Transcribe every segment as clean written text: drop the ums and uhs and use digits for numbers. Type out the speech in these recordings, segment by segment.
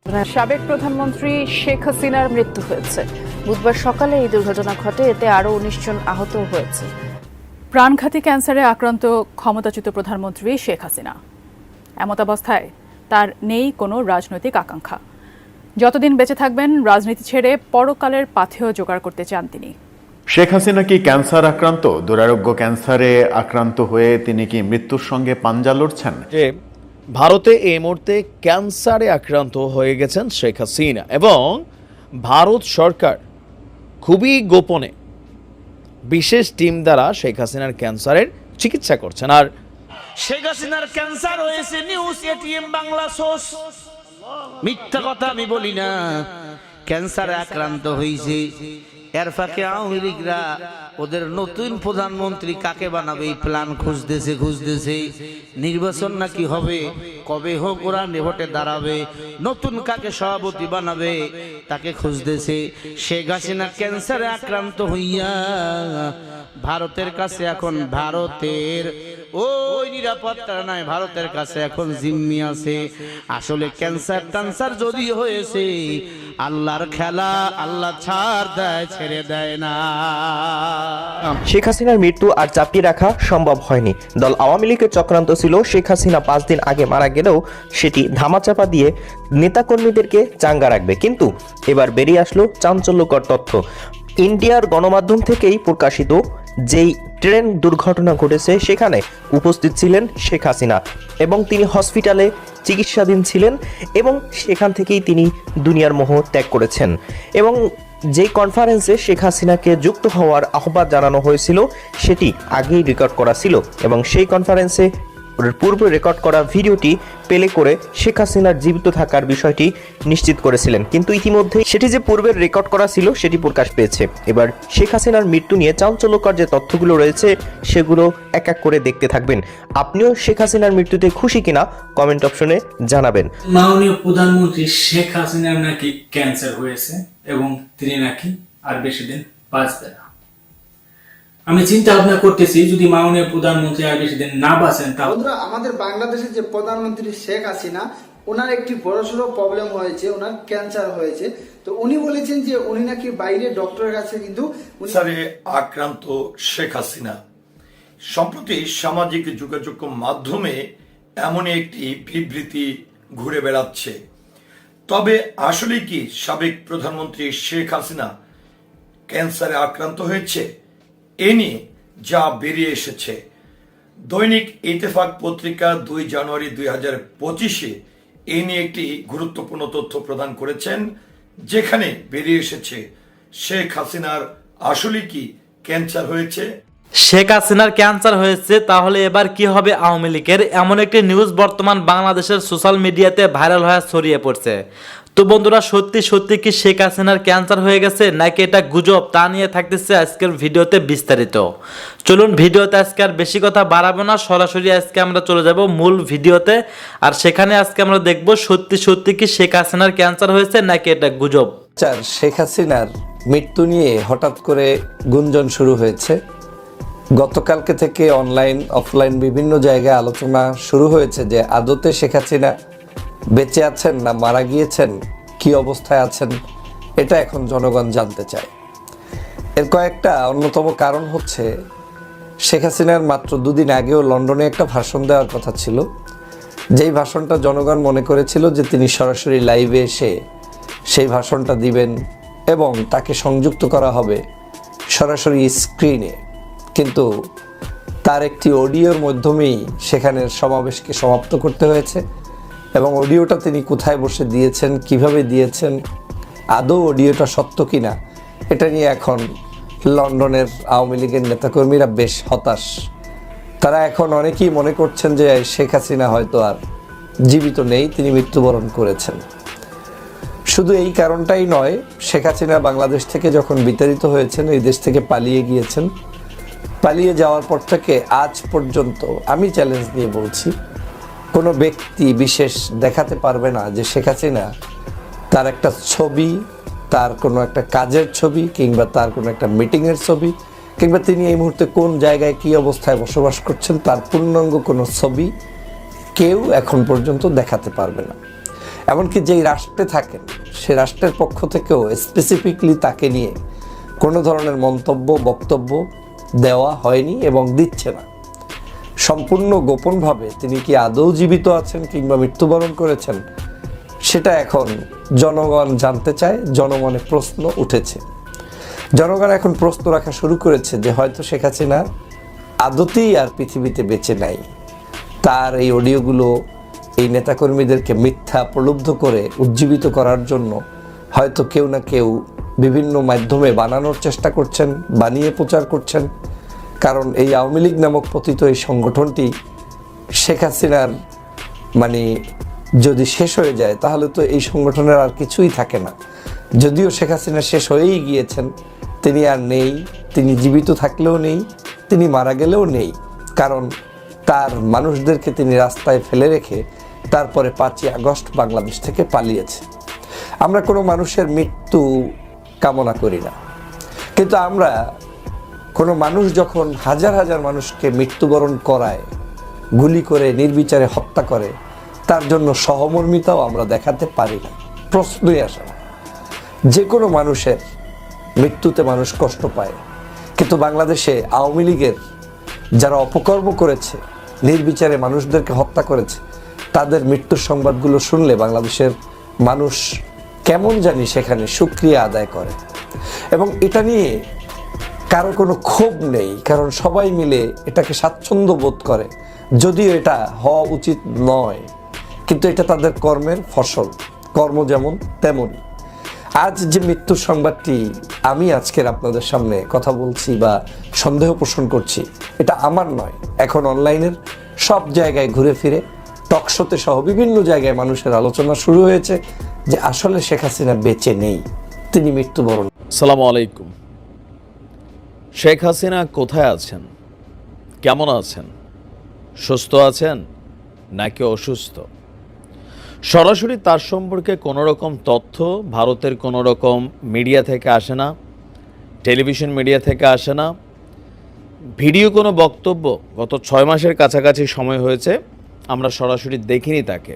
সাবেক প্রধানমন্ত্রী শেখ হাসিনার মৃত্যু হয়েছে। বুধবার সকালে এই দুর্ঘটনা ঘটে, এতে আরও ১৯ জন আহত হয়েছে। প্রাণঘাতী ক্যান্সারে আক্রান্ত ক্ষমতাচ্যুত প্রধানমন্ত্রী শেখ হাসিনা। এমতাবস্থায় তার নেই কোনো রাজনৈতিক আকাঙ্ক্ষা। যতদিন বেঁচে থাকবেন রাজনীতি ছেড়ে পরকালের পাথেয় জোগাড় করতে চান তিনি। শেখ হাসিনা কি ক্যান্সার আক্রান্ত? দুরারোগ্য ক্যান্সারে আক্রান্ত হয়ে তিনি কি মৃত্যুর সঙ্গে পাঞ্জা লড়ছেন? ভারতে এই মুহূর্তে ক্যান্সারে আক্রান্ত হয়ে গেছেন শেখ হাসিনা এবং ভারত সরকার খুবই গোপনে বিশেষ টিম দ্বারা শেখ হাসিনার ক্যান্সারের চিকিৎসা করছেন। আর শেখ হাসিনার ক্যান্সার হয়েছে নিউজ এটিএম বাংলা সোর্স, মিথ্যা কথা আমি বলি না। ক্যান্সারে আক্রান্ত হয়েছে, এর ফাঁকে আওয়ামী লীগরা ওদের নতুন প্রধানমন্ত্রী কাকে বানাবে এই প্ল্যান খুঁজতেছে। নির্বাচন নাকি হবে, কবে হোক ওরা ভোটে দাঁড়াবে, নতুন কাকে সভাপতি বানাবে তাকে খুঁজতেছে। শেখ হাসিনা ক্যান্সারে আক্রান্ত হইয়া ভারতের কাছে এখন ভারতের ওই নিরাপত্তা নাই, ভারতের কাছে এখন জিম্মি আছে। আসলে ক্যান্সার যদি হয়েছে আল্লাহর খেলা, আল্লাহ ছাড় দেয়, ছেড়ে দেয় না। শেখ হাসিনার মৃত্যু আর চাপিয়ে রাখা সম্ভব হয়নি। দল আওয়ামী লীগের চক্রান্ত ছিল শেখ হাসিনা 5 দিন আগে মারা গেলেও সেটি ধামাচাপা দিয়ে নেতাকর্মীদেরকে চাঙ্গা রাখবে। কিন্তু এবার বেরিয়ে আসলো চাঞ্চল্যকর তথ্য। ইন্ডিয়ার গণমাধ্যম থেকেই প্রকাশিত যেই ট্রেন দুর্ঘটনা ঘটেছে সেখানে উপস্থিত ছিলেন শেখ হাসিনা এবং তিনি হসপিটালে চিকিৎসাধীন ছিলেন এবং সেখান থেকেই তিনি দুনিয়ার মোহ ত্যাগ করেছেন। এবং যে কনফারেন্সে শেখ হাসিনাকে যুক্ত হওয়ার আহ্বান জানানো হয়েছিল সেটি আগেই রেকর্ড করা ছিল এবং সেই কনফারেন্সে পূর্বে রেকর্ড করা ভিডিওটি প্লে করে শেখ হাসিনার জীবিত থাকার বিষয়টি নিশ্চিত করেছিলেন। কিন্তু ইতিমধ্যে সেটি যে পূর্বের রেকর্ড করা ছিল সেটি প্রকাশ পেয়েছে। এবার শেখ হাসিনার মৃত্যু নিয়ে চাঞ্চল্যকর যে তথ্যগুলো রয়েছে সেগুলো এক এক করে দেখতে থাকবেন। আপনিও শেখ হাসিনার মৃত্যুতে খুশি কিনা কমেন্ট অপশনে জানাবেন। মাননীয় প্রধানমন্ত্রী শেখ হাসিনার নাকি ক্যান্সার হয়েছে এবং তিনি নাকি আর বেশি দিন বাঁচবেন না। আমি চিন্তা ভাবনা করতেছি যদি মাননীয় প্রধানমন্ত্রী আর বেশি দিন না বাঁচেন তাহলে আমাদের বাংলাদেশের যে প্রধানমন্ত্রী শেখ হাসিনা, ওনার একটি বড়সড় প্রবলেম হয়েছে, ওনার ক্যান্সার হয়েছে। তো উনি বলেছেন যে উনি নাকি বাইরে ডক্টরের কাছে কিন্তু ক্যান্সারে আক্রান্ত শেখ হাসিনা সম্প্রতি সামাজিক যোগাযোগ মাধ্যমে এমন একটি বিবৃতি ঘুরে বেড়াচ্ছে। তবে আসলে কি সাবেক প্রধানমন্ত্রী শেখ হাসিনা ক্যান্সারে আক্রান্ত হয়েছে? এ নিয়ে যা বেরিয়ে এসেছে, দৈনিক ইত্তেফাক পত্রিকা 2 জানুয়ারি 2025 এ নিয়ে একটি গুরুত্বপূর্ণ তথ্য প্রদান করেছেন, যেখানে বেরিয়ে এসেছে শেখ হাসিনার আসলে কি ক্যান্সার হয়েছে। শেখ হাসিনার ক্যান্সার হয়েছে, তাহলে এবার কি হবে আওয়ামী লীগের? এমন একটি নিউজ বর্তমান বাংলাদেশের সোশ্যাল মিডিয়াতে ভাইরাল হয়ে ছড়িয়ে পড়ছে। তো বন্ধুরা, সত্যি কি শেখ হাসিনার ক্যান্সার হয়ে গেছে নাকি এটা গুজব, তা নিয়ে থাকতেছে আজকের ভিডিওতে বিস্তারিত। চলুন ভিডিওতে আজকে আর বেশি কথা বাড়াবো না, সরাসরি আজকে আমরা চলে যাব মূল ভিডিওতে। আর সেখানে আজকে আমরা দেখব সত্যি কি শেখ হাসিনার ক্যান্সার হয়েছে নাকি এটা গুজব। শেখ হাসিনার মৃত্যু নিয়ে হঠাৎ করে গুঞ্জন শুরু হয়েছে। গতকালকে থেকে অনলাইন অফলাইন বিভিন্ন জায়গায় আলোচনা শুরু হয়েছে যে আদতে শেখ হাসিনা বেঁচে আছেন না মারা গিয়েছেন, কি অবস্থায় আছেন, এটা এখন জনগণ জানতে চায়। এর কয়েকটা অন্যতম কারণ হচ্ছে শেখ হাসিনার মাত্র 2 দিন আগেও লন্ডনে একটা ভাষণ দেওয়ার কথা ছিল, যেই ভাষণটা জনগণ মনে করেছিল যে তিনি সরাসরি লাইভে এসে সেই ভাষণটা দিবেন এবং তাকে সংযুক্ত করা হবে সরাসরি স্ক্রিনে। কিন্তু তার একটি অডিওর মাধ্যমেই সেখানের সমাবেশকে সমাপ্ত করতে হয়েছে এবং অডিওটা তিনি কোথায় বসে দিয়েছেন, কিভাবে দিয়েছেন, আদৌ অডিওটা সত্য কিনা, এটা নিয়ে এখন লন্ডনের আওয়ামী লীগের নেতাকর্মীরা বেশ হতাশ। তারা এখন অনেকেই মনে করছেন যে শেখ হাসিনা হয়তো আর জীবিত নেই, তিনি মৃত্যুবরণ করেছেন। শুধু এই কারণটাই নয়, শেখ হাসিনা বাংলাদেশ থেকে যখন বিতাড়িত হয়েছেন, এই দেশ থেকে পালিয়ে গিয়েছেন। পালিয়ে যাওয়ার পর থেকে আজ পর্যন্ত আমি চ্যালেঞ্জ নিয়ে বলছি, কোনো ব্যক্তি বিশেষ দেখাতে পারবে না যে শেখ হাসিনা তার একটা ছবি, তার কোনো একটা কাজের ছবি কিংবা তার কোনো একটা মিটিংয়ের ছবি কিংবা তিনি এই মুহূর্তে কোন জায়গায় কী অবস্থায় বসবাস করছেন তার পূর্ণাঙ্গ কোনো ছবি কেউ এখন পর্যন্ত দেখাতে পারবে না। এমনকি যেই রাষ্ট্রে থাকেন সে রাষ্ট্রের পক্ষ থেকেও স্পেসিফিকলি তাকে নিয়ে কোনো ধরনের মন্তব্য বক্তব্য দেওয়া হয়নি এবং দিচ্ছে না। সম্পূর্ণ গোপনভাবে তিনি কি আদৌ জীবিত আছেন কিংবা মৃত্যুবরণ করেছেন সেটা এখন জনগণ জানতে চায়, জনমনে প্রশ্ন উঠেছে। জনগণ এখন প্রশ্ন রাখা শুরু করেছে যে হয়তো শেখ হাসিনা আদতেই আর পৃথিবীতে বেঁচে নাই। তার এই অডিওগুলো এই নেতাকর্মীদেরকে মিথ্যা প্রলুব্ধ করে উজ্জীবিত করার জন্য হয়তো কেউ না কেউ বিভিন্ন মাধ্যমে বানানোর চেষ্টা করছেন, বানিয়ে প্রচার করছেন। কারণ এই আওয়ামী লীগ নামক পতিত এই সংগঠনটি শেখ হাসিনার যদি শেষ হয়ে যায় তাহলে তো এই সংগঠনের আর কিছুই থাকে না। যদিও শেখ হাসিনা শেষ হয়েই গিয়েছেন, তিনি আর নেই, তিনি জীবিত থাকলেও নেই, তিনি মারা গেলেও নেই। কারণ তার মানুষদেরকে তিনি রাস্তায় ফেলে রেখে তারপরে 5ই আগস্ট বাংলাদেশ থেকে পালিয়েছে। আমরা কোনো মানুষের মৃত্যু কামনা করি না, কিন্তু আমরা কোনো মানুষ যখন হাজার হাজার মানুষকে মৃত্যুবরণ করায়, গুলি করে নির্বিচারে হত্যা করে, তার জন্য সহমর্মিতাও আমরা দেখাতে পারি না। প্রশ্নই আসে না। যে কোনো মানুষের মৃত্যুতে মানুষ কষ্ট পায়, কিন্তু বাংলাদেশে আওয়ামী লীগের যারা অপকর্ম করেছে, নির্বিচারে মানুষদেরকে হত্যা করেছে, তাদের মৃত্যুর সংবাদগুলো শুনলে বাংলাদেশের মানুষ কেমন জানি সেখানে শুকরিয়া আদায় করে। এবং এটা নিয়ে কারো কোনো ক্ষোভ নেই, কারণ সবাই মিলে এটাকে স্বাচ্ছন্দ্য বোধ করে। যদিও এটা হওয়া উচিত নয়, কিন্তু এটা তাদের কর্মের ফসল। কর্ম যেমন তেমনই। আজ যে মৃত্যুর সংবাদটি আমি আজকের আপনাদের সামনে কথা বলছি বা সন্দেহ পোষণ করছি, এটা আমার নয়। এখন অনলাইনের সব জায়গায় ঘুরে ফিরে টকশোতে সহ বিভিন্ন জায়গায় মানুষের আলোচনা শুরু হয়েছে যে আসলে শেখ হাসিনা বেঁচে নেই, তিনি মৃত্যুবরণ। আসসালামু আলাইকুম। শেখ হাসিনা কোথায় আছেন, কেমন আছেন, সুস্থ আছেন নাকি অসুস্থ? সরাসরি তার সম্পর্কে কোনো রকম তথ্য ভারতের কোনো রকম মিডিয়া থেকে আসে না, টেলিভিশন মিডিয়া থেকে আসে না, ভিডিও কোনো বক্তব্য গত 6 মাসের কাছাকাছি সময় হয়েছে আমরা সরাসরি দেখিনি তাকে।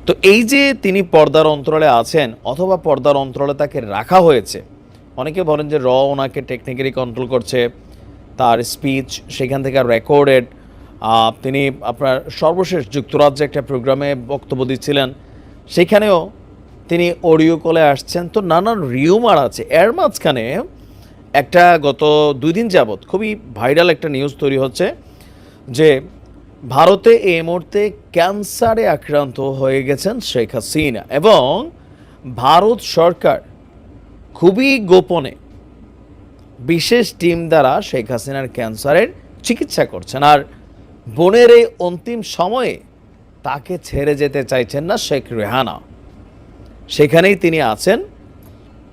তো এই যে তিনি পর্দার অন্তরালে আছেন অথবা পর্দার অন্তরালে তাকে রাখা হয়েছে, অনেকে বলেন যে ওনাকে টেকনিক্যালি কন্ট্রোল করছে, তার স্পিচ সেখান থেকে রেকর্ডেড। তিনি আপনার সর্বশেষ যুক্তরাজ্যে একটা প্রোগ্রামে বক্তব্য দিচ্ছিলেন, সেখানেও তিনি অডিও কলে আসছেন। তো নানান রিউমার আছে। এর মাঝখানে একটা গত 2 দিন যাবৎ খুবই ভাইরাল একটা নিউজ তৈরি হচ্ছে যে ভারতে এই মুহূর্তে ক্যান্সারে আক্রান্ত হয়ে গেছেন শেখ হাসিনা এবং ভারত সরকার খুবই গোপনে বিশেষ টিম দ্বারা শেখ হাসিনার ক্যান্সারের চিকিৎসা করছেন। আর বোনের এই অন্তিম সময়ে তাকে ছেড়ে যেতে চাইছেন না শেখ রেহানা, সেখানেই তিনি আছেন।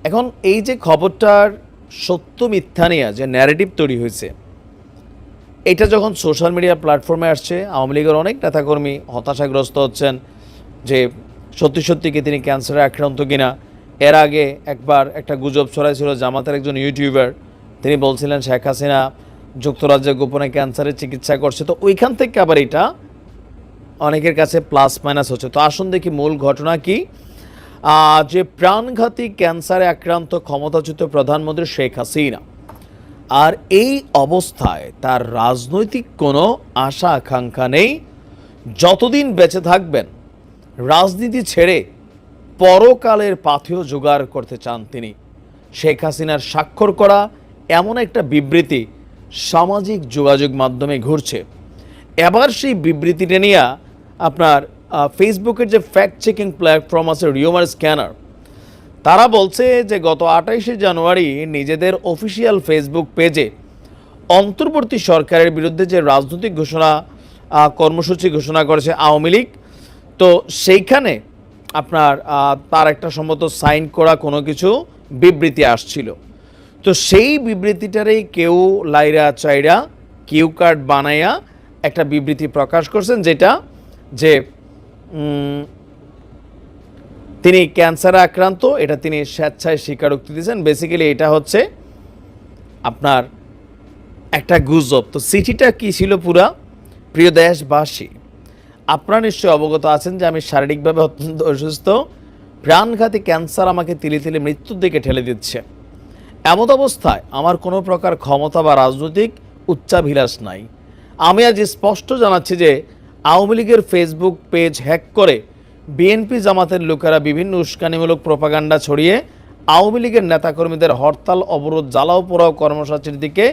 এখন এই যে খবরটার সত্য মিথ্যা নিয়ে যে ন্যারেটিভ তৈরি হয়েছে, এটা যখন সোশ্যাল মিডিয়া প্ল্যাটফর্মে আসছে, আওয়ামী লীগের অনেক নেতাকর্মী হতাশাগ্রস্ত হচ্ছেন যে সত্যি সত্যি কি তিনি ক্যান্সারে আক্রান্ত কিনা। এর আগে একবার একটা গুজব ছড়াইছিল, জামাতের একজন ইউটিউবার তিনি বলছিলেন শেখ হাসিনা যুক্তরাজ্যে গোপনে ক্যান্সারের চিকিৎসা করছে। তো ওইখান থেকে আবার এটা অনেকের কাছে প্লাস মাইনাস হচ্ছে। তো আসুন দেখি মূল ঘটনা কি। যে প্রাণঘাতী ক্যান্সারে আক্রান্ত ক্ষমতাচ্যুত প্রধানমন্ত্রী শেখ হাসিনা, আর এই অবস্থায় তার রাজনৈতিক কোনো আশা আকাঙ্ক্ষা নেই। যতদিন বেঁচে থাকবেন রাজনীতি ছেড়ে পরকালের পাথেয় জোগাড় করতে চান তিনি। শেখ হাসিনার স্বাক্ষর করা এমন একটা বিবৃতি সামাজিক যোগাযোগ মাধ্যমে ঘুরছে। এবার সেই বিবৃতিটা নিয়ে আপনার ফেসবুকের যে ফ্যাক্ট চেকিং প্ল্যাটফর্ম আছে রিউমার স্ক্যানার, তারা বলছে যে গত 28শে জানুয়ারি নিজেদের অফিসিয়াল ফেসবুক পেজে অন্তর্বর্তী সরকারের বিরুদ্ধে যে রাজনৈতিক ঘোষণা কর্মসূচি ঘোষণা করেছে আওয়ামী লীগ, তো সেইখানে আপনার তার একটা সম্মত সাইন করা কোনো কিছু বিবৃতি আসছিল। তো সেই বিবৃতিটারই কেউ লাইরা চাইরা কিউ কার্ড বানাইয়া একটা বিবৃতি প্রকাশ করছেন, যেটা যে তিনি ক্যান্সারে আক্রান্ত, এটা তিনি স্বেচ্ছায় স্বীকারোক্তি দিয়েছেন। বেসিক্যালি এটা হচ্ছে আপনার একটা গুজব। তো চিঠিটা কি ছিল পুরা? প্রিয় দেশবাসী, আপনারা নিশ্চয়ই অবগত আছেন যে আমি শারীরিকভাবে অত্যন্ত অসুস্থ, প্রাণঘাতী ক্যান্সার আমাকে তিলে তিলে মৃত্যুর দিকে ঠেলে দিচ্ছে। এমত অবস্থায় আমার কোনো প্রকার ক্ষমতা বা রাজনৈতিক উচ্চাভিলাষ নাই। আমি আজ স্পষ্ট জানাচ্ছি যে আওয়ামী লীগের ফেসবুক পেজ হ্যাক করে বিএনপি জামাতের লোকেরা বিভিন্ন উস্কানিমূলক প্রপাগান্ডা ছড়িয়ে আওয়ামী লীগের নেতাকর্মীদের হরতাল, অবরোধ, জ্বালাও পোড়াও কর্মসূচির দিকে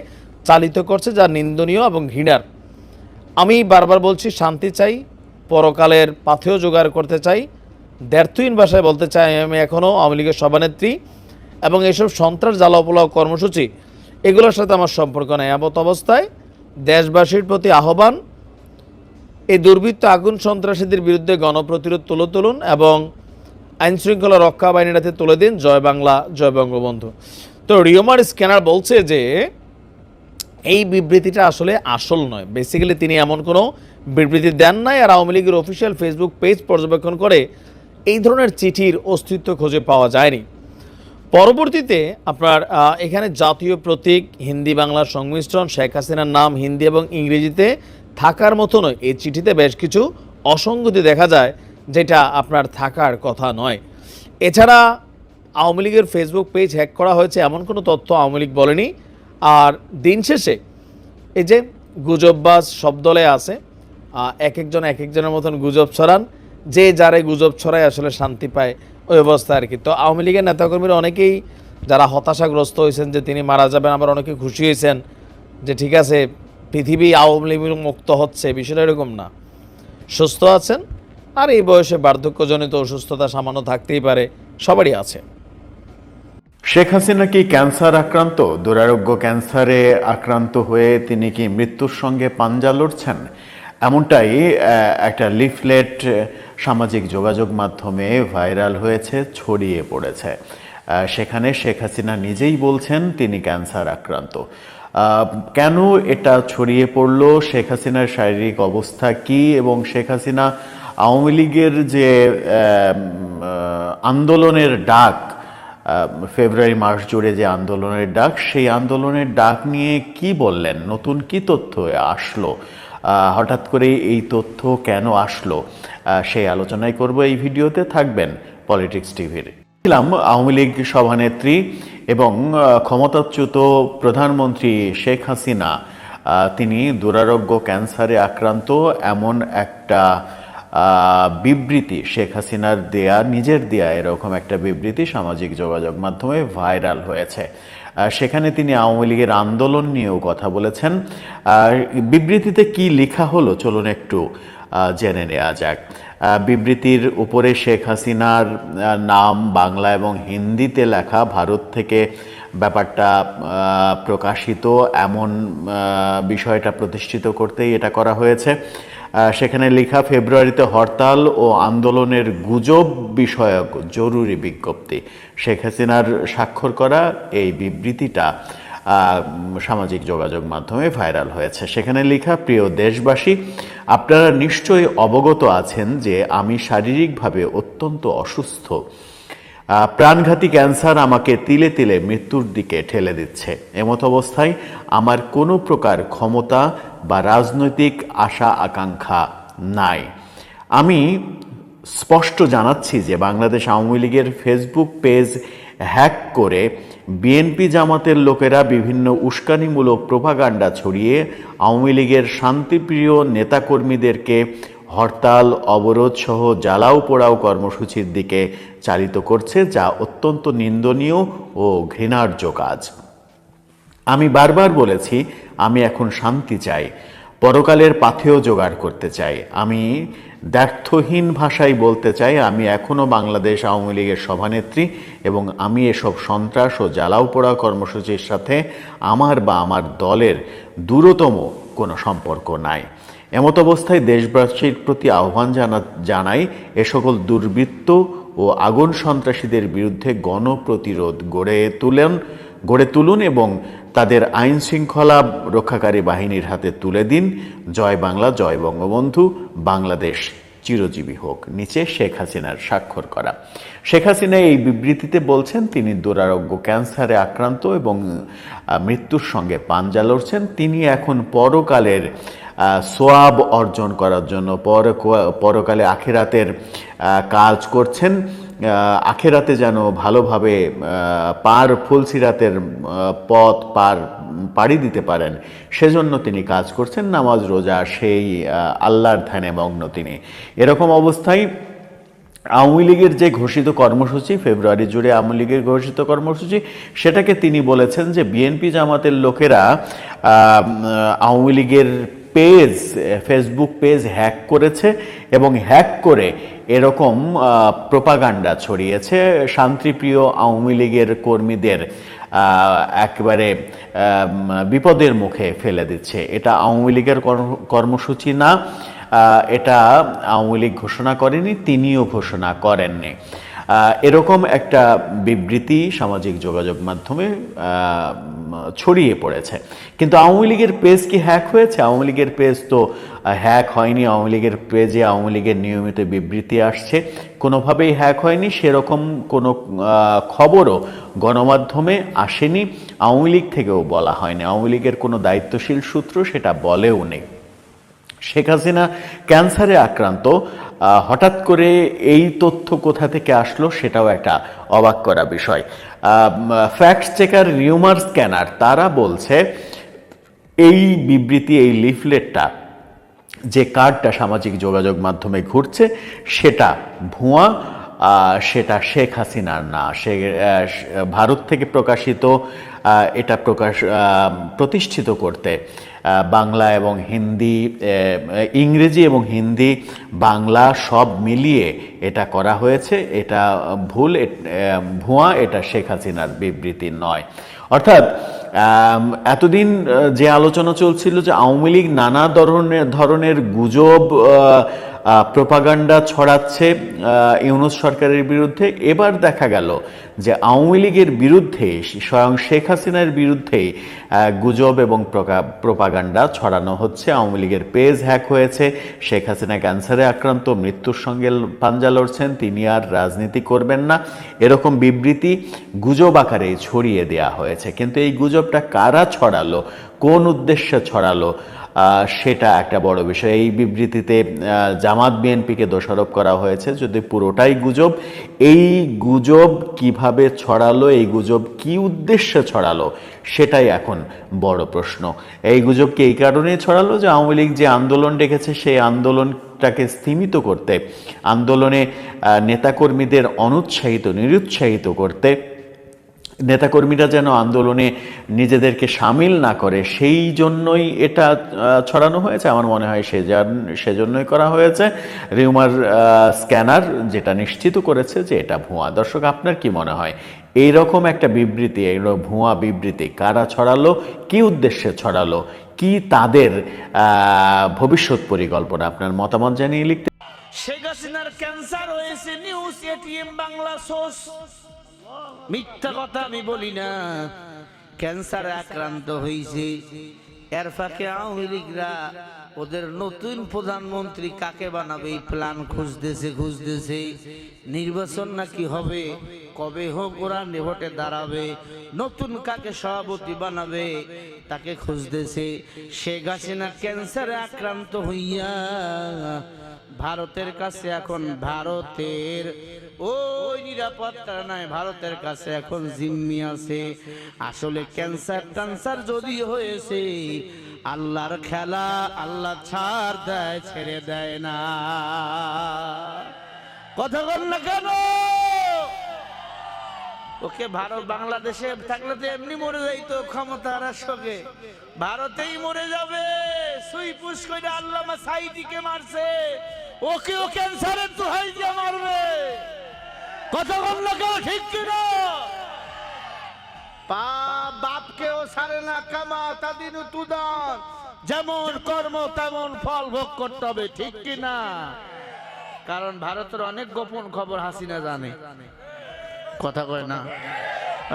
চালিত করছে, যা নিন্দনীয় এবং ঘৃণার। আমি বারবার বলছি, শান্তি চাই, পরকালের পাথেয় জোগাড় করতে চাই। দ্ব্যর্থহীন ভাষায় বলতে চাই, আমি এখনও আওয়ামী লীগের সভানেত্রী এবং এইসব সন্ত্রাস, জ্বালাও পোড়াও কর্মসূচি এগুলোর সাথে আমার সম্পর্ক নেই। এমত অবস্থায় দেশবাসীর প্রতি আহ্বান, এই দুর্বৃত্ত আগুন সন্ত্রাসীদের বিরুদ্ধে গণপ্রতিরোধ তুলুন এবং আইনশৃঙ্খলা রক্ষা বাহিনীর হাতে তুলে দিন। জয় বাংলা, জয় বঙ্গবন্ধু। তো রিওমার স্ক্যানার বলছে যে এই বিবৃতিটা আসলে আসল নয়। বেসিক্যালি তিনি এমন কোনো বিবৃতি দেন নাই, আর আওয়ামী লীগের অফিসিয়াল ফেসবুক পেজ পর্যবেক্ষণ করে এই ধরনের চিঠির অস্তিত্ব খুঁজে পাওয়া যায়নি। পরবর্তীতে আপনার এখানে জাতীয় প্রতীক, হিন্দি বাংলার সংমিশ্রণ, শেখ হাসিনার নাম হিন্দি এবং ইংরেজিতে থাকার মতো নয়। এই চিঠিতে বেশ কিছু অসঙ্গতি দেখা যায়, যেটা আপনার থাকার কথা নয়। এছাড়া আওয়ামী লীগের ফেসবুক পেজ হ্যাক করা হয়েছে এমন কোনো তথ্য আওয়ামী লীগ বলেনি। আর দিন শেষে এই যে গুজববাজ সব দলে আছে, এক একজনের মতন গুজব ছড়ান, যে যারে গুজব ছড়ায় আসলে শান্তি পায়, ওই অবস্থা আর কি। তো আওয়ামী লীগের নেতাকর্মীরা অনেকেই যারা হতাশাগ্রস্ত হয়েছেন যে তিনি মারা যাবেন, আবার অনেকে খুশি হয়েছেন যে ঠিক আছে পৃথিবী আওয়ামী লীগ মুক্ত হচ্ছে, বিষয়টা এরকম না। সুস্থ আছেন, আর এই বয়সে বার্ধক্যজনিত অসুস্থতা সামান্য থাকতেই পারে, সবারই আছে। শেখ হাসিনা কি ক্যান্সার আক্রান্ত? দুরারোগ্য ক্যান্সারে আক্রান্ত হয়ে তিনি কি মৃত্যুর সঙ্গে পাঞ্জা লড়ছেন? এমনটাই একটা লিফলেট সামাজিক যোগাযোগ মাধ্যমে ভাইরাল হয়েছে, ছড়িয়ে পড়েছে। সেখানে শেখ হাসিনা নিজেই বলছেন তিনি ক্যান্সার আক্রান্ত। কেন এটা ছড়িয়ে পড়লো, শেখ হাসিনার শারীরিক অবস্থা কি, এবং শেখ হাসিনা আওয়ামী লীগের যে আন্দোলনের ডাক, ফেব্রুয়ারি মাস জুড়ে যে আন্দোলনের ডাক, সেই আন্দোলনের ডাক নিয়ে কি বললেন, নতুন কি তথ্য আসলো, হঠাৎ করে এই তথ্য কেন আসলো, সেই আলোচনাই করব এই ভিডিওতে। থাকবেন পলিটিক্স টিভির। আওয়ামী লীগ সভানেত্রী এবং ক্ষমতাচ্যুত প্রধানমন্ত্রী শেখ হাসিনা তিনি দুরারোগ্য ক্যান্সারে আক্রান্ত, এমন একটা বিবৃতি শেখ হাসিনার দেয়া, নিজের দেয়া এরকম একটা বিবৃতি সামাজিক যোগাযোগ মাধ্যমে ভাইরাল হয়েছে। সেখানে তিনি আওয়ামী লীগের আন্দোলন নিয়েও কথা বলেছেন। বিবৃতিতে কি লেখা হলো চলুন একটু জেনে নেওয়া যাক। বিবৃতির উপরে শেখ হাসিনার নাম বাংলা এবং হিন্দিতে লেখা, ভারত থেকে ব্যাপারটা প্রকাশিত, এমন বিষয়টা প্রতিষ্ঠিত করতেই এটা করা হয়েছে। সেখানে লেখা, ফেব্রুয়ারিতে হরতাল ও আন্দোলনের গুজব বিষয়ক জরুরি বিজ্ঞপ্তি। শেখ হাসিনার স্বাক্ষর করা এই বিবৃতিটা সামাজিক যোগাযোগ মাধ্যমে ভাইরাল হয়েছে। সেখানে লেখা, প্রিয় দেশবাসী, আপনারা নিশ্চয়ই অবগত আছেন যে আমি শারীরিকভাবে অত্যন্ত অসুস্থ। প্রাণঘাতী ক্যান্সার আমাকে তিলে তিলে মৃত্যুর দিকে ঠেলে দিচ্ছে। এমত অবস্থায় আমার কোনো প্রকার ক্ষমতা বা রাজনৈতিক আশা আকাঙ্ক্ষা নাই। আমি স্পষ্ট জানাচ্ছি যে বাংলাদেশ আওয়ামী লীগের ফেসবুক পেজ হ্যাক করে বিএনপি জামাতের লোকেরা বিভিন্ন উস্কানিমূলক প্রোপাগান্ডা ছড়িয়ে আওয়ামী লীগের শান্তিপ্রিয় নেতাকর্মীদেরকে হরতাল, অবরোধ সহ জ্বালাও পোড়াও কর্মসূচির দিকে চালিত করছে, যা অত্যন্ত নিন্দনীয় ও ঘৃণার্য কাজ। আমি বারবার বলেছি, আমি এখন শান্তি চাই, পরকালের পাথেয় জোগাড় করতে চাই। আমি দ্ব্যর্থহীন ভাষায় বলতে চাই, আমি এখনও বাংলাদেশ আওয়ামী লীগের সভানেত্রী এবং আমি এসব সন্ত্রাস ও জ্বালাও পোড়া কর্মসূচির সাথে আমার বা আমার দলের দূরতম কোনো সম্পর্ক নাই। এমত অবস্থায় দেশবাসীর প্রতি আহ্বান জানাই, এ সকল দুর্বৃত্ত ও আগুন সন্ত্রাসীদের বিরুদ্ধে গণপ্রতিরোধ গড়ে তুলুন এবং তাদের আইন শৃঙ্খলা রক্ষাকারী বাহিনীর হাতে তুলে দিন। জয় বাংলা, জয় বঙ্গবন্ধু, বাংলাদেশ চিরজীবী হোক। নিচে শেখ হাসিনার স্বাক্ষর করা। শেখ হাসিনা এই বিবৃতিতে বলছেন তিনি দুরারোগ্য ক্যান্সারে আক্রান্ত এবং মৃত্যুর সঙ্গে পাঞ্জা লড়ছেন। তিনি এখন পরকালের সোয়াব অর্জন করার জন্য পরকালে আখিরাতের কাজ করছেন, আখেরাতে যেন ভালোভাবে ফুলসিরাতের পথ পাড়ি দিতে পারেন, সেজন্য তিনি কাজ করছেন, নামাজ রোজা সেই আল্লাহর ধ্যানে মগ্ন তিনি। এরকম অবস্থায় আওয়ামী লীগের যে ঘোষিত কর্মসূচি, ফেব্রুয়ারি জুড়ে আওয়ামী লীগের ঘোষিত কর্মসূচি, সেটাকে তিনি বলেছেন যে বিএনপি জামাতের লোকেরা আওয়ামী লীগের ফেসবুক পেজ হ্যাক করেছে এবং হ্যাক করে এরকম প্রোপাগান্ডা ছড়িয়েছে, শান্তিপ্রিয় আওয়ামী লীগের কর্মীদের একেবারে বিপদের মুখে ফেলে দিচ্ছে। এটা আওয়ামী লীগের কর্মসূচি না, এটা আওয়ামী লীগ ঘোষণা করেনি, তিনিও ঘোষণা করেননি। এরকম একটা বিবৃতি সামাজিক যোগাযোগ মাধ্যমে ছড়িয়ে পড়েছে। কিন্তু আওয়ামী লীগের পেজ কি হ্যাক হয়েছে? আওয়ামী লীগের পেজ তো হ্যাক হয়নি। আওয়ামী লীগের পেজে আওয়ামী লীগের নিয়মিত বিবৃতি আসছে, কোনোভাবেই হ্যাক হয়নি। সেরকম কোনো খবরও গণমাধ্যমে আসেনি, আওয়ামী লীগ থেকেও বলা হয়নি, আওয়ামী লীগের কোনো দায়িত্বশীল সূত্র সেটা বলেও নেই। শেখ হাসিনা ক্যান্সারে আক্রান্ত, হঠাৎ করে এই তথ্য কোথা থেকে আসলো সেটাও একটা অবাক করা বিষয়। ফ্যাক্ট চেকার রিউমার স্ক্যানার তারা বলছে এই বিবৃতি, এই লিফলেটটা, যে কার্ডটা সামাজিক যোগাযোগ মাধ্যমে ঘুরছে সেটা ভুয়া, সেটা শেখ হাসিনার না। সে ভারত থেকে প্রকাশিত, এটা প্রতিষ্ঠিত করতে বাংলা এবং হিন্দি, ইংরেজি এবং হিন্দি, বাংলা সব মিলিয়ে এটা করা হয়েছে। এটা ভুয়া, এটা শেখ হাসিনার বিবৃতি নয়। অর্থাৎ এতদিন যে আলোচনা চলছিল যে আওয়ামী লীগ নানা ধরনের গুজব, প্রোপাগান্ডা ছড়াচ্ছে ইউনূস সরকারের বিরুদ্ধে, এবার দেখা গেল যে আওয়ামী লীগের বিরুদ্ধে, স্বয়ং শেখ হাসিনার বিরুদ্ধে গুজব এবং প্রোপাগান্ডা ছড়ানো হচ্ছে। আওয়ামী লীগের পেজ হ্যাক হয়েছে, শেখ হাসিনা ক্যান্সারে আক্রান্ত, মৃত্যুর সঙ্গে পাঞ্জা লড়ছেন, তিনি আর রাজনীতি করবেন না, এরকম বিবৃতি গুজব আকারে ছড়িয়ে দেওয়া হয়েছে। কিন্তু এই গুজবটা কারা ছড়ালো, কোন উদ্দেশ্যে ছড়ালো, সেটা একটা বড় বিষয়। এই বিবৃতিতে জামাত বিএনপিকে দোষারোপ করা হয়েছে, যদি পুরোটাই গুজব। এই গুজব কিভাবে ছড়ালো, এই গুজব কি উদ্দেশ্যে ছড়ালো, সেটাই এখন বড় প্রশ্ন। এই গুজব কি এই কারণেই ছড়ালো যে আওয়ামী লীগ যে আন্দোলন ডেকেছে সেই আন্দোলনটাকে স্তিমিত করতে, আন্দোলনে নেতাকর্মীদের নিরুৎসাহিত করতে, নেতাকর্মীরা যেন আন্দোলনে নিজেদেরকে সামিল না করে, সেই জন্যই এটা ছড়ানো হয়েছে। আমার মনে হয় সেজন্যই করা হয়েছে। রিউমার স্ক্যানার যেটা নিশ্চিত করেছে যে এটা ভুয়া। দর্শক, আপনার কি মনে হয় এইরকম একটা বিবৃতি, ভুয়া বিবৃতি কারা ছড়ালো, কি উদ্দেশ্যে ছড়ালো, কি তাদের ভবিষ্যৎ পরিকল্পনা? আপনার মতামত জানিয়ে লিখতে। শেখ হাসিনার ক্যান্সার হয়েছে, নিউজ এটিএম বাংলা সোর্স। মিথ্যা কথা আমি বলি না, ক্যান্সারে আক্রান্ত হয়েছে। এর ফাঁকে আওয়ামী লীগরা ওদের নতুন প্রধানমন্ত্রী কাকে বানাবে এই প্ল্যান খুঁজতেছে। নির্বাচন নাকি হবে, কবে হোক ওরা ভোটে দাঁড়াবে, নতুন কাকে সভাপতি বানাবে তাকে খুঁজতেছে। শেখ হাসিনা ক্যান্সারে আক্রান্ত হইয়া ভারতের কাছে এখন, ভারতের ওই নিরাপত্তা নাই, ভারতের কাছে এখন জিম্মি আছে। আসলে ক্যান্সার যদি হয়েছে, আল্লাহর খেলা, আল্লাহ ছাড় দেয়, ছেড়ে দেয় না। কথা বল না কেন? ওকে ভারত, বাংলাদেশে থাকলে তো এমনি মরে যাইতো ক্ষমতার সঙ্গে, ভারতেই মরে যাবে। সুই পুষ করে আল্লামা সাইদিকে মারছে, ওকেও ক্যান্সারের দোহাই দিয়ে মারবে। কথা বল না কেন? ঠিক কিনা? বাপকেও ছাড়ে না, কামা তাদিন তুদান, যেমন কর্ম তেমন ফল ভোগ করতে হবে, ঠিক কিনা? কারণ ভারতের অনেক গোপন খবর হাসিনা জানে। কথা কয় না,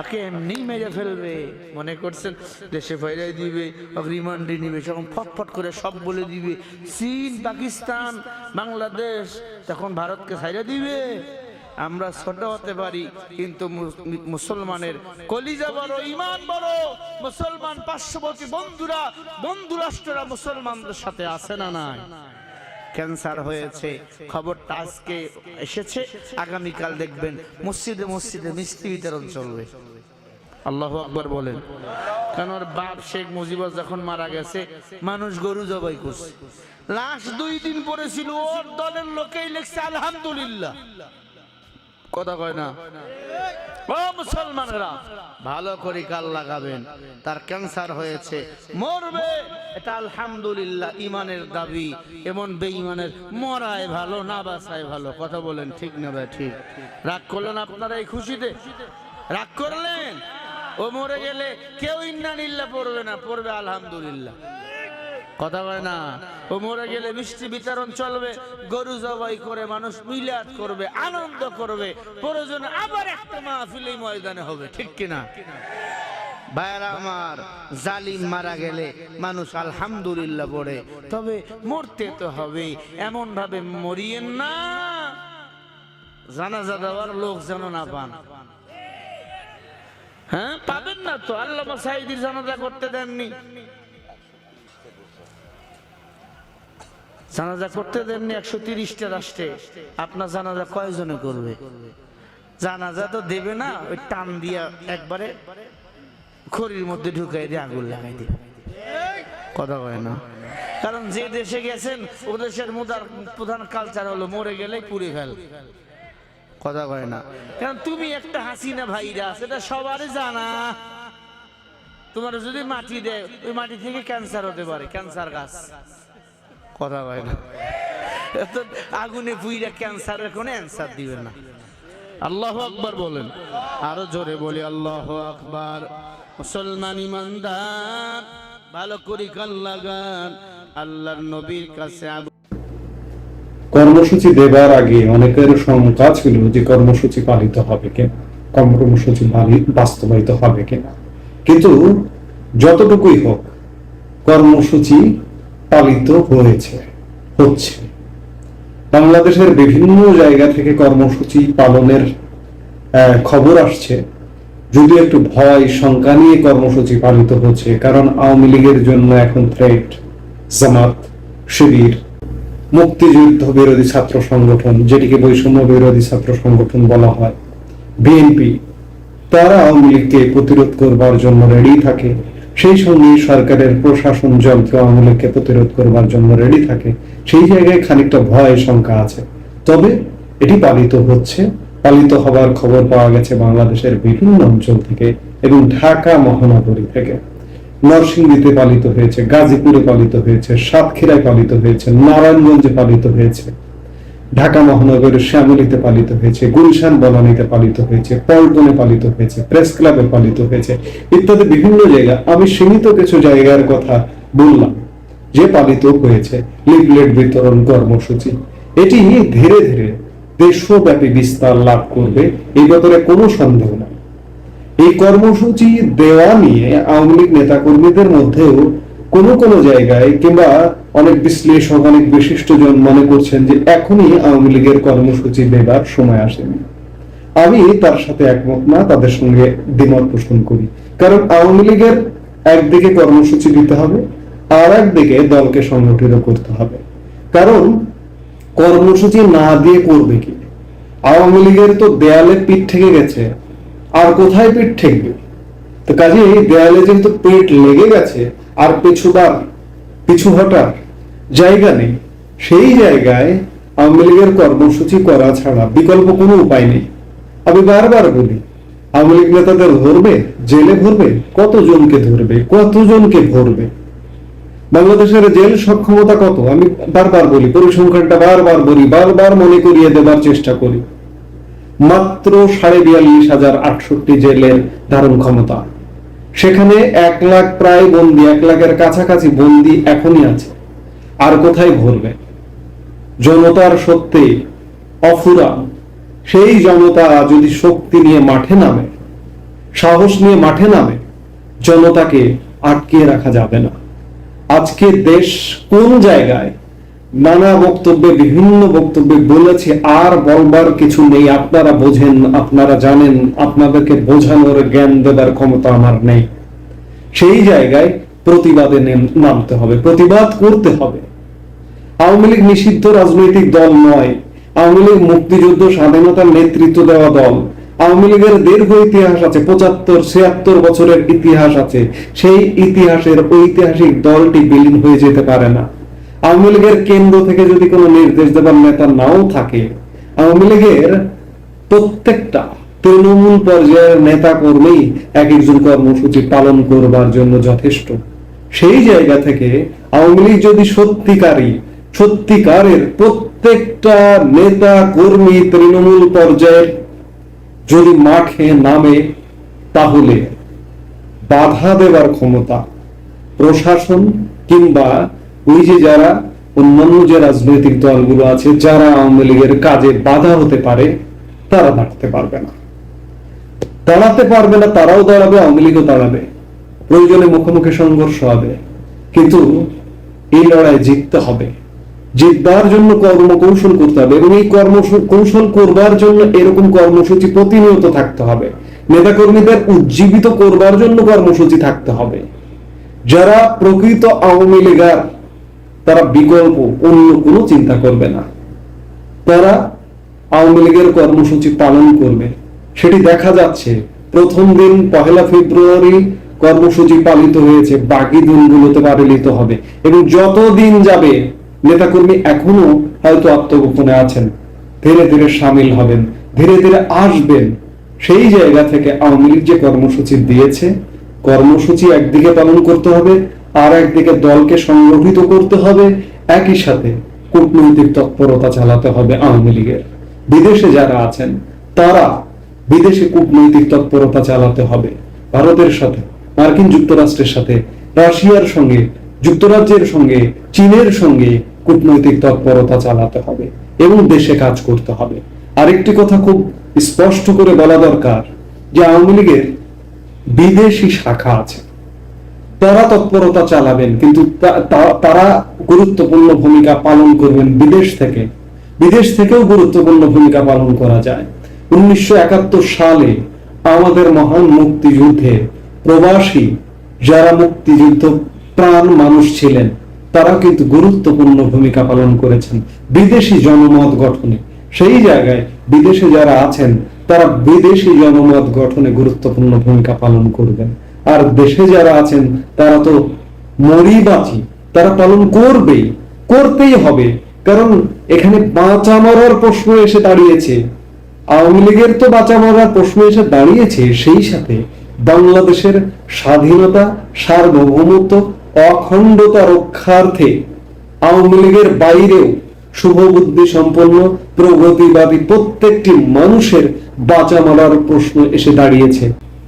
ওকে এমনি মেরে ফেলবে। মনে করছেন দেশে ফেরাই দিবে, রিমান্ডে নিবে, তখন ফটফট করে সব বলে দিবে। চীন, পাকিস্তান, বাংলাদেশ তখন ভারতকে ছাইড়া দিবে। আমরা ছোট হতে পারি কিন্তু মুসলমানের কলিজা বড়, ইমান বড়। মুসলমান পার্শ্ববর্তী বন্ধুরা, বন্ধু রাষ্ট্ররা মুসলমানদের সাথে আছে না নাই? ক্যান্সার হয়েছে, খবরটা আজকে এসেছে, আগামীকাল দেখবেন মসজিদে মসজিদে মিষ্টি বিতরণ চলবে। আল্লাহু আকবার বলেন। কারণ ওর বাপ শেখ মুজিবুর যখন মারা গেছে, মানুষ গরু জবাই করছে, লাশ 2 দিন পরে ছিল, ওর দলের লোকেই লিখছে আলহামদুলিল্লাহ। কথা কয় না? ও মুসলমানরা, ভালো করে কাল লাগাবেন। তার ক্যান্সার হয়েছে, মরবে, এটা আলহামদুলিল্লাহ ইমানের দাবি। এমন বেঈমানের মরায় ভালো, না বাঁচায় ভালো। কথা বলেন ঠিক না ভাই? ঠিক। রাগ করলেন আপনারা এই খুশিতে? রাগ করলেন? ও মরে গেলে কেউ ইন্নালিল্লাহ পড়বে না, পড়বে আলহামদুলিল্লাহ। কথা হয় না? ও মরে গেলে মিষ্টি বিতরণ চলবে, গরু জবাই করে মানুষ মিলাদ করবে, আনন্দ করবে, প্রয়োজনে আবার একটা মাহফিল এই ময়দানে হবে। ঠিক কিনা ভাইরা আমার? জালিম মারা গেলে মানুষ আলহামদুলিল্লাহ পড়ে, তবে মরতে তো হবে। এমন ভাবে মরিয়েন না জানাজা দেওয়ার লোক যেন না পান। হ্যাঁ, পাবেন না তো। আল্লামা সাঈদীর জানাজা করতে দেননি, জানাজা করতে দেননি 130টা রাষ্ট্রে। আপনার জানাজা কয়জনে করবে? জানাজা তো দেবে না, ওই টান দিয়া একবারে খড়ির মধ্যে ঢুকাই দিয়ে আগুন লাগাই দিবে। কথা কয় না? কারণ যে দেশে গেছেন ও দেশের প্রধান কালচার হলো মরে গেলেই পুড়ে ফেল। কথা কয় না? কারণ তুমি একটা হাসিনা ভাইরাস, সেটা সবারই জানা। তোমার যদি মাটি দেয়, ওই মাটি থেকে ক্যান্সার হতে পারে, ক্যান্সার গাছ। কথা কয় না? আগুনে পুইরা ক্যান্সারের কোনো অ্যান্সার দিবে না। আল্লাহু আকবার বলেন। আরো জোরে বলি আল্লাহু আকবার। মুসলমান ইমানদার, ভালো করে কান লাগান। আল্লাহর নবীর কাছে কর্মসূচি দেবার আগে অনেকের শঙ্কা ছিল যে কর্মসূচি পালিত হবে কিনা, কর্মসূচি বাস্তবায়িত হবে কিনা। কিন্তু যতটুকুই হোক, কর্মসূচি পালিত হচ্ছে। বাংলাদেশের বিভিন্ন জায়গা থেকে কর্মসূচি পালনের খবর আসছে, যদিও একটু ভয় শঙ্কা নিয়ে কর্মসূচি পালিত হচ্ছে। কারণ আওয়ামী লীগের জন্য এখন থ্রেট জামাত, শিবির, মুক্তিযুদ্ধ বিরোধী ছাত্র সংগঠন, যেটিকে বৈষম্য বিরোধী ছাত্র সংগঠন বলা হয়, বিএনপি, তারা আওয়ামী লীগকে প্রতিরোধ করবার জন্য রেডি থাকে। সেই সঙ্গে সরকারের প্রশাসন যন্ত্র আওয়ামী লীগকে প্রতিরোধ করবার জন্য রেডি থাকে। সেই জায়গায় খানিকটা ভয় শঙ্কা আছে। তবে এটি পালিত হচ্ছে, পালিত হবার খবর পাওয়া গেছে বাংলাদেশের বিভিন্ন অঞ্চল থেকে এবং ঢাকা মহানগরী থেকে। নরসিংদীতে পালিত হয়েছে, গাজীপুরে পালিত হয়েছে, সাতক্ষীরায় পালিত হয়েছে, নারায়ণগঞ্জে পালিত হয়েছে, ঢাকা মহানগরের শ্যামলীতে পালিত হয়েছে, গুলশান বনানীতে পালিত হয়েছে, পল্টনে পালিত হয়েছে, প্রেস ক্লাবে পালিত হয়েছে, ইত্যাদি বিভিন্ন জায়গা। আমি সীমিত কিছু জায়গার কথা বললাম যে পালিত হয়েছে লিফলেট বিতরণ কর্মসূচি। এটি ধীরে ধীরে দেশব্যাপী বিস্তার লাভ করবে, এই ব্যাপারে কোনো সন্দেহ নাই। এই কর্মসূচি দেওয়া নিয়ে আওয়ামী লীগ নেতাকর্মীদের মধ্যেও কোনো জায়গায় কিংবা অনেক বিশ্লেষক, অনেক বিশিষ্টজন মনে করছেন যে এখনই আওয়ামী লীগের কর্মসূচি দেবার সময় আসেনি। আমি তার সাথে একমত না, তাদের সঙ্গে দ্বিমত পোষণ করি। কারণ আওয়ামী লীগের একদিকে কর্মসূচি দিতে হবে, আর একদিকে দলকে সংগঠিত করতে হবে। কারণ কর্মসূচি না দিয়ে করবে কি? আওয়ামী লীগের তো দেয়ালে পিঠ ঠেকে গেছে, আর কোথায় পিঠ ঠেকবে? তো কাজে এই দেয়ালে যেহেতু পিঠ লেগে গেছে, আর পিছু হটার জায়গা নেই। সেই জায়গায় আওয়ামী লীগের কর্মসূচি করা ছাড়া বিকল্প কোনো উপায় নেই। আমি বারবার বলি, আওয়ামী লীগ নেতাদের ধরবে, জেলে ভরবে, কতজনকে ধরবে, কতজনকে ভরবে? বাংলাদেশের জেল সক্ষমতা কত? আমি বারবার বলি, পরিসংখ্যানটা বারবার বলি, বারবার মনে করিয়ে দেবার চেষ্টা করি। মাত্র ৪২,৮৬ জেলের ধারণ ক্ষমতা। সেখানে 1 লাখ প্রায় বন্দী, 1 লাখের কাছাকাছি বন্দী এখনই আছে। আর কোথায় ভরবে? জনতার সত্যি অফুরান। সেই জনতা যদি শক্তি নিয়ে মাঠে নামে, সাহস নিয়ে মাঠে নামে, জনতাকে আটকে রাখা যাবে না। আজকে দেশ কোন জায়গায় নানা বক্তব্যে, বিভিন্ন বক্তব্যে বলেছি, আর বলবার কিছু নেই। আপনারা বোঝেন, আপনারা জানেন, আপনাদেরকে বোঝানোর জ্ঞান দেবার ক্ষমতা আমার নেই। সেই জায়গায় প্রতিবাদে নামতে হবে, প্রতিবাদ করতে হবে। আওয়ামী লীগ নিষিদ্ধ রাজনৈতিক দল নয়। আওয়ামী লীগ মুক্তিযুদ্ধ স্বাধীনতার নেতৃত্ব দেওয়া দল। আওয়ামী লীগের দীর্ঘ ইতিহাস আছে, 75-76 বছরের ইতিহাস আছে। সেই ইতিহাসের ঐতিহাসিক দলটি বিলীন হয়ে যেতে পারে না। আওয়ামী লীগের কেন্দ্র থেকে যদি কোনো নির্দেশ দেবার নেতা নাও থাকে, আওয়ামী লীগের প্রত্যেকটা তৃণমূল পর্যায়ের নেতা কর্মী এক একজন কর্মসূচি পালন করবার জন্য যথেষ্ট। সেই জায়গা থেকে আওয়ামী লীগ যদি সত্যিকারের প্রত্যেকটা নেতা কর্মী তৃণমূল পর্যায়ের যদি মাঠে নামে, তাহলে বাধা দেবার ক্ষমতা প্রশাসন কিংবা ওই যে যারা অন্যান্য যে রাজনৈতিক দলগুলো আছে, যারা আওয়ামী লীগের কাজে বাধা হতে পারে, তারা দাঁড়াতে পারবে না। তারাও দাঁড়াবে, আওয়ামী লীগও দাঁড়াবে। প্রয়োজনে মুখোমুখি সংঘর্ষ হবে, কিন্তু এই লড়াই জিততে হবে। জিতবার জন্য কর্মকৌশল করতে হবে, এবং এই কর্মকৌশল করবার জন্য এরকম কর্মসূচি প্রতিনিয়ত থাকতে হবে। নেতাকর্মীদের উজ্জীবিত করবার জন্য কর্মসূচি থাকতে হবে। যারা প্রকৃত আওয়ামী লীগার, তারা বিকল্প অন্য কোনো চিন্তা করবে না। তারা আওয়ামী লীগের কর্মসূচি পালন করবে। সেটি দেখা যাচ্ছে। প্রথম দিন 1 ফেব্রুয়ারি কর্মসূচি পালিত হয়েছে, বাকি দিনগুলোতে পালিত হবে। এবং যত দিন যাবে, নেতাকর্মী এখনো হয়তো আত্মগোপনে আছেন, ধীরে ধীরে সামিল হবেন, ধীরে ধীরে আসবেন। সেই জায়গা থেকে আওয়ামী লীগ যে কর্মসূচি দিয়েছে, কর্মসূচি একদিকে পালন করতে হবে, আর একদিকে দলকে সংগঠিত করতে হবে। একই সাথে কূটনৈতিক তৎপরতা চালাতে হবে আওয়ামী লীগের। বিদেশে যারা আছেন, তারা বিদেশে কূটনৈতিক তৎপরতা চালাতে হবে। ভারতের সাথে, মার্কিন যুক্তরাষ্ট্রের সাথে, রাশিয়ার সঙ্গে, যুক্তরাজ্যের সঙ্গে, চীনের সঙ্গে কূটনৈতিক তৎপরতা চালাতে হবে এবং দেশে কাজ করতে হবে। আরেকটি কথা খুব স্পষ্ট করে বলা দরকার, যে আওয়ামী লীগের বিদেশি শাখা আছে, তারা তৎপরতা চালাবেন, কিন্তু তারা গুরুত্বপূর্ণ ভূমিকা পালন করবেন বিদেশ থেকে। বিদেশ থেকেও গুরুত্বপূর্ণ ভূমিকা পালন করা যায়। 1971 সালে আমাদের মহান মুক্তিযুদ্ধে প্রবাসী যারা মুক্তিযুদ্ধ প্রাণ মানুষ ছিলেন, তারা কিন্তু গুরুত্বপূর্ণ ভূমিকা পালন করেছেন বিদেশি জনমত গঠনে। সেই জায়গায় বিদেশে যারা আছেন, তারা বিদেশি জনমত গঠনে গুরুত্বপূর্ণ ভূমিকা পালন করবেন। আর দেশে যারা আছেন, তারা তো মরি বাঁচি, তারা পালন করতেই হবে। কারণ এখানে বাঁচা মরার প্রশ্ন এসে দাঁড়িয়েছে। আওয়ামী লীগের তো বাঁচা মরার প্রশ্ন এসে দাঁড়িয়েছে, সেই সাথে বাংলাদেশের স্বাধীনতা, সার্বভৌমত্ব, অখণ্ডতা রক্ষার্থে আওয়ামী লীগের বাইরেও শুভবুদ্ধি সম্পন্ন প্রগতিবাদী প্রত্যেকটি মানুষের বাঁচা মরার প্রশ্ন এসে দাঁড়িয়েছে।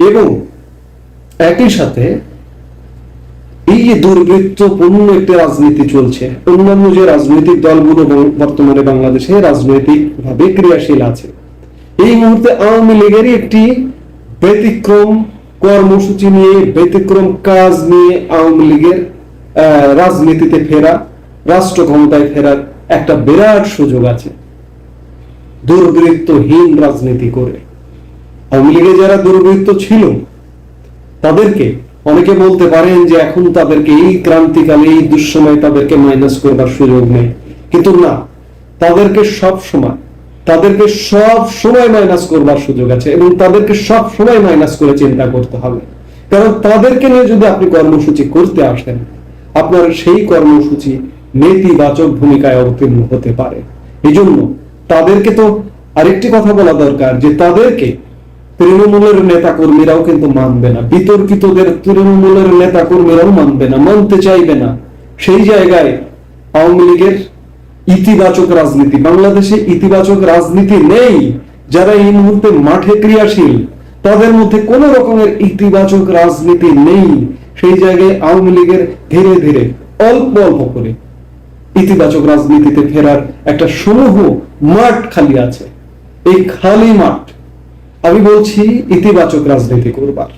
এবং একই সাথে এই যে দুর্বৃত্তপূর্ণ একটি রাজনীতি চলছে, অন্যান্য যে রাজনৈতিক দলগুলো বর্তমানে বাংলাদেশে রাজনৈতিক ভাবে ক্রিয়াশীল আছে, এই মুহূর্তে আওয়ামী লীগেরই একটি ব্যতিক্রম কর্মসূচি নিয়ে, ব্যতিক্রম কাজ নিয়ে আওয়ামী লীগের রাজনীতিতে ফেরা, রাষ্ট্র ক্ষমতায় ফেরার একটা বিরাট সুযোগ আছে। দুর্বৃত্তহীন রাজনীতি করে আওয়ামী লীগে যারা দুর্বৃত্ত ছিল, তাদেরকে অনেকে বলতে পারেন যে এখন তাদেরকে এই ক্রান্তিকালে, এই দুঃসময় তাদেরকে মাইনাস করবার সুযোগ নেই। কিন্তু না, তাদেরকে সব সময় মাইনাস করবার সুযোগ আছে, এবং তাদেরকে সব সময় মাইনাস করে চিন্তা করতে হবে। কারণ তাদেরকে নিয়ে যদি আপনি কর্মসূচি করতে আসেন, আপনার সেই কর্মসূচি নেতিবাচক ভূমিকায় অবতীর্ণ হতে পারে। এই জন্য তাদেরকে তো আরেকটি কথা বলা দরকার, যে তাদেরকে তৃণমূলের নেতা কর্মীরাও কিন্তু মানবে না, বিতর্কিতদের তৃণমূলের নেতা কর্মীরাও মানবে না, মানতে চাইবে না। সেই জায়গায় আওয়ামী লীগের ইতিবাচক রাজনীতি, বাংলাদেশে ইতিবাচক রাজনীতি নেই। যারা এই মুহূর্তে মাঠে ক্রিয়াশীল, তাদের মধ্যে কোন রকমের ইতিবাচক রাজনীতি নেই। সেই জায়গায় আওয়ামী লীগের ধীরে ধীরে অল্প অল্প করে ইতিবাচক রাজনীতিতে ফেরার একটা সমূহ মাঠ খালি আছে। এই খালি মাঠ, আমি বলছি ইতিবাচক রাজনীতি করবার,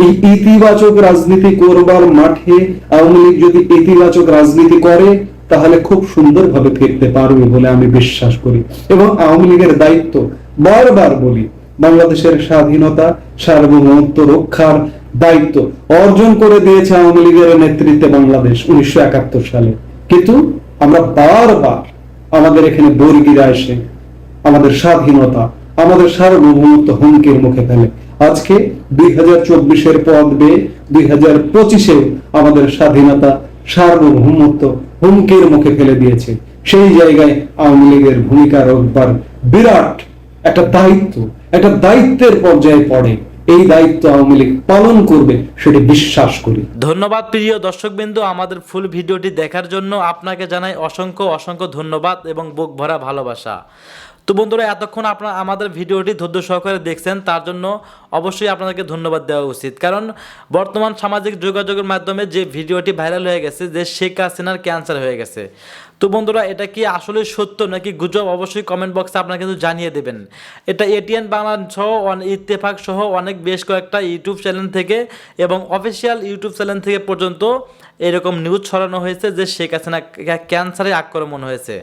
এই ইতিবাচক রাজনীতি করবার মাঠে আওয়ামী লীগ যদি ইতিবাচক রাজনীতি করে, তাহলে খুব সুন্দরভাবে ফিরতে পারবে বলে আমি বিশ্বাস করি। এবং আওয়ামী লীগের দায়িত্ব, বারবার বলি, বাংলাদেশের স্বাধীনতা সার্বভৌমত্ব রক্ষার দায়িত্ব অর্জন করে দিয়েছে আওয়ামী লীগের নেতৃত্বে বাংলাদেশ 1971 সালে। কিন্তু আমরা বারবার আমাদের এখানে বর্গীরা এসে আমাদের স্বাধীনতা, আমাদের সার্বভৌমত্ব হুমকির মুখে ফেলে। আজকে 2024-এর পথ বেয়ে 2025-এ আমাদের স্বাধীনতা সার্বভৌমত্ব হুমকির মুখে ফেলে দিয়েছে। সেই জায়গায় আওয়ামী লীগের ভূমিকা রাখবার বিরাট একটা দায়িত্ব, একটা দায়িত্বের পর্যায়ে পড়ে। এই দায়িত্ব আওয়ামী লীগ পালন করবে সেটি বিশ্বাস করি। ধন্যবাদ প্রিয় দর্শকবৃন্দ, আমাদের ফুল ভিডিওটি দেখার জন্য আপনাকে জানাই অসংখ্য অসংখ্য ধন্যবাদ এবং বুক ভরা ভালোবাসা। তো বন্ধুরা, এতক্ষণ আপনারা আমাদের ভিডিওটি ধৈর্য সহকারে দেখছেন, তার জন্য অবশ্যই আপনাদেরকে ধন্যবাদ দেওয়া উচিত। কারণ বর্তমান সামাজিক যোগাযোগের মাধ্যমে যে ভিডিওটি ভাইরাল হয়ে গেছে যে শেখ হাসিনার ক্যান্সার হয়ে গেছে, তো বন্ধুরা এটা কি আসলে সত্য নাকি গুজব, অবশ্যই কমেন্ট বক্সে আপনারা কিন্তু জানিয়ে দেবেন। এটা এটিএন বাংলা সহ ইত্তেফাক সহ অনেক বেশ কয়েকটা ইউটিউব চ্যানেল থেকে এবং অফিসিয়াল ইউটিউব চ্যানেল থেকে পর্যন্ত এরকম নিউজ ছড়ানো হয়েছে যে শেখ হাসিনা ক্যান্সারে আক্রমণ হয়েছে,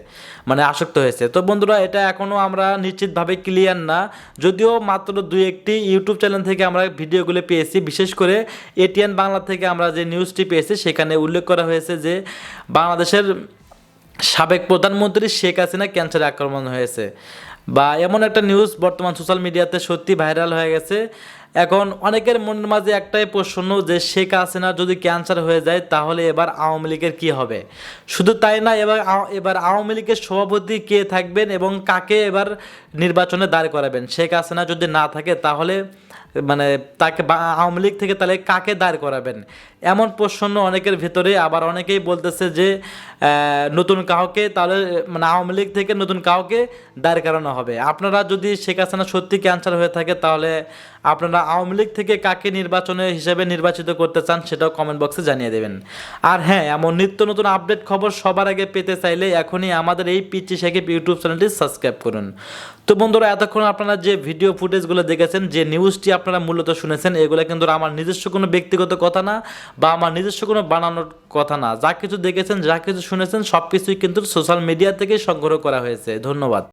মানে আসক্ত হয়েছে। তো বন্ধুরা এটা এখনও আমরা নিশ্চিতভাবে ক্লিয়ার না, যদিও মাত্র 2-1টি ইউটিউব চ্যানেল থেকে আমরা ভিডিওগুলো পেয়েছি। বিশেষ করে এটিএন বাংলা থেকে আমরা যে নিউজটি পেয়েছি সেখানে উল্লেখ করা হয়েছে যে বাংলাদেশের সাবেক প্রধানমন্ত্রী শেখ হাসিনা ক্যান্সারে আক্রমণ হয়েছে, বা এমন একটা নিউজ বর্তমান সোশ্যাল মিডিয়াতে সত্যি ভাইরাল হয়ে গেছে। এখন অনেকের মনের মাঝে একটাই প্রশ্ন যে শেখ হাসিনার যদি ক্যান্সার হয়ে যায় তাহলে এবার আওয়ামী লীগের কী হবে। শুধু তাই না, এবার আওয়ামী লীগের সভাপতি কে থাকবেন এবং কাকে এবার নির্বাচনে দাঁড় করাবেন। শেখ হাসিনা যদি না থাকে তাহলে মানে তাকে আওয়ামী লীগ থেকে তাহলে কাকে দাঁড় করাবেন, এমন প্রশ্ন অনেকের ভিতরে। আবার অনেকেই বলতেছে যে নতুন কাউকে, তাহলে মানে আওয়ামী লীগ থেকে নতুন কাউকে দাঁড় করানো হবে। আপনারা যদি শেখ হাসিনা সত্যি ক্যান্সার হয়ে থাকে তাহলে আপনারা আওয়ামী লীগ থেকে কাকে নির্বাচনে হিসেবে নির্বাচিত করতে চান সেটাও কমেন্ট বক্সে জানিয়ে দেবেন। আর হ্যাঁ, এমন নিত্য নতুন আপডেট খবর সবার আগে পেতে চাইলে এখনই আমাদের এই পিচ্চি সাকিব ইউটিউব চ্যানেলটি সাবস্ক্রাইব করুন। তো বন্ধুরা, এতক্ষণ আপনারা যে ভিডিও ফুটেজগুলো দেখেছেন, যে নিউজটি আপনারা মূলত শুনেছেন, এগুলো কিন্তু আমার নিজস্ব কোনো ব্যক্তিগত কথা না বা আমার নিজস্ব কোনো বানানোর কথা না। যা কিছু দেখেছেন, যা কিছু শুনেছেন সব কিছুই কিন্তু সোশ্যাল মিডিয়া থেকে সংগ্রহ করা হয়েছে। ধন্যবাদ।